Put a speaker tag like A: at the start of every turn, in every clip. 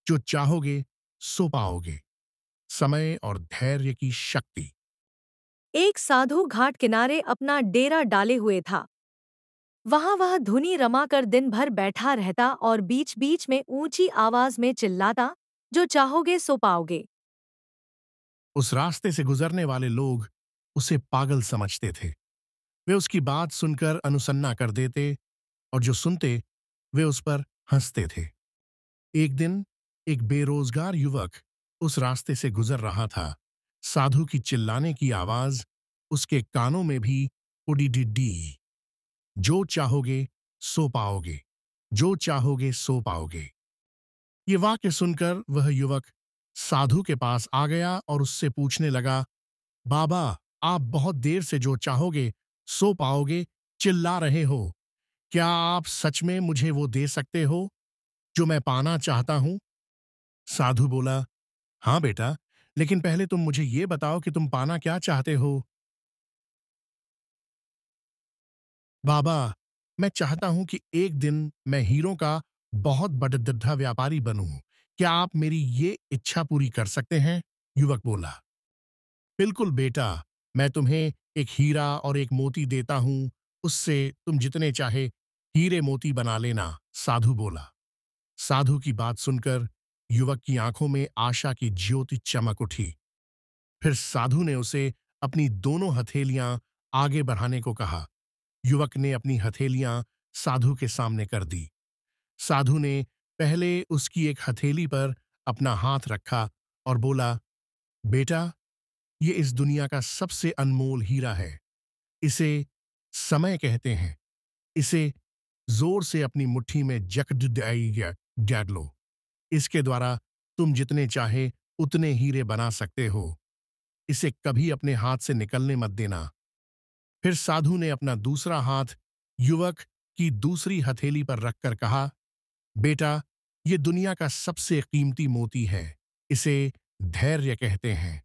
A: जो चाहोगे सो पाओगे। समय और धैर्य की शक्ति।
B: एक साधु घाट किनारे अपना डेरा डाले हुए था। वहां वह धुनी रमाकर दिन भर बैठा रहता और बीच बीच में ऊंची आवाज में चिल्लाता, जो चाहोगे सो पाओगे।
A: उस रास्ते से गुजरने वाले लोग उसे पागल समझते थे। वे उसकी बात सुनकर अनुसन्ना कर देते और जो सुनते वे उस पर हंसते थे। एक दिन एक बेरोजगार युवक उस रास्ते से गुजर रहा था। साधु की चिल्लाने की आवाज उसके कानों में भी उड़ी डिड्डी। जो चाहोगे सो पाओगे, जो चाहोगे सो पाओगे। ये वाक्य सुनकर वह युवक साधु के पास आ गया और उससे पूछने लगा, बाबा, आप बहुत देर से जो चाहोगे सो पाओगे चिल्ला रहे हो। क्या आप सच में मुझे वो दे सकते हो जो मैं पाना चाहता हूं? साधु बोला, हाँ बेटा, लेकिन पहले तुम मुझे ये बताओ कि तुम पाना क्या चाहते हो। बाबा, मैं चाहता हूं कि एक दिन मैं हीरों का बहुत बड़ा व्यापारी बनूं। क्या आप मेरी ये इच्छा पूरी कर सकते हैं? युवक बोला, बिल्कुल बेटा, मैं तुम्हें एक हीरा और एक मोती देता हूं। उससे तुम जितने चाहे हीरे मोती बना लेना। साधु बोला। साधु की बात सुनकर युवक की आंखों में आशा की ज्योति चमक उठी। फिर साधु ने उसे अपनी दोनों हथेलियां आगे बढ़ाने को कहा। युवक ने अपनी हथेलियां साधु के सामने कर दी। साधु ने पहले उसकी एक हथेली पर अपना हाथ रखा और बोला, बेटा, ये इस दुनिया का सबसे अनमोल हीरा है। इसे समय कहते हैं। इसे जोर से अपनी मुट्ठी में जकड़ लो। इसके द्वारा तुम जितने चाहे उतने हीरे बना सकते हो। इसे कभी अपने हाथ से निकलने मत देना। फिर साधु ने अपना दूसरा हाथ युवक की दूसरी हथेली पर रखकर कहा, बेटा, ये दुनिया का सबसे कीमती मोती है। इसे धैर्य कहते हैं।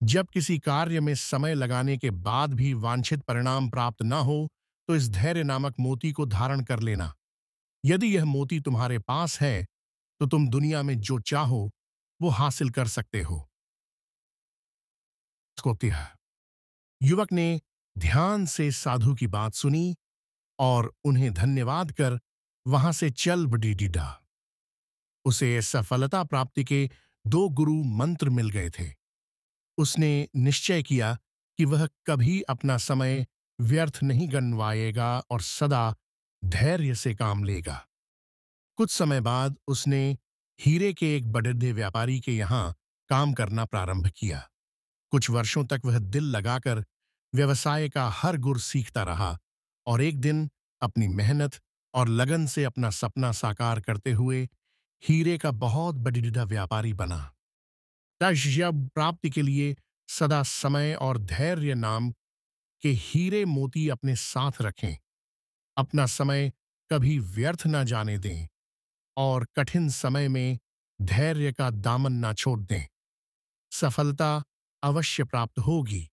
A: जब किसी कार्य में समय लगाने के बाद भी वांछित परिणाम प्राप्त न हो, तो इस धैर्य नामक मोती को धारण कर लेना। यदि यह मोती तुम्हारे पास है, तो तुम दुनिया में जो चाहो वो हासिल कर सकते हो। युवक ने ध्यान से साधु की बात सुनी और उन्हें धन्यवाद कर वहां से चल बडीडा। उसे सफलता प्राप्ति के 2 गुरु मंत्र मिल गए थे। उसने निश्चय किया कि वह कभी अपना समय व्यर्थ नहीं गंवाएगा और सदा धैर्य से काम लेगा। कुछ समय बाद उसने हीरे के एक बड़े व्यापारी के यहाँ काम करना प्रारंभ किया। कुछ वर्षों तक वह दिल लगाकर व्यवसाय का हर गुर सीखता रहा और एक दिन अपनी मेहनत और लगन से अपना सपना साकार करते हुए हीरे का बहुत बड़ा व्यापारी बना। लक्ष्य प्राप्ति के लिए सदा समय और धैर्य नाम के हीरे मोती अपने साथ रखें। अपना समय कभी व्यर्थ न जाने दें और कठिन समय में धैर्य का दामन न छोड़ दें। सफलता अवश्य प्राप्त होगी।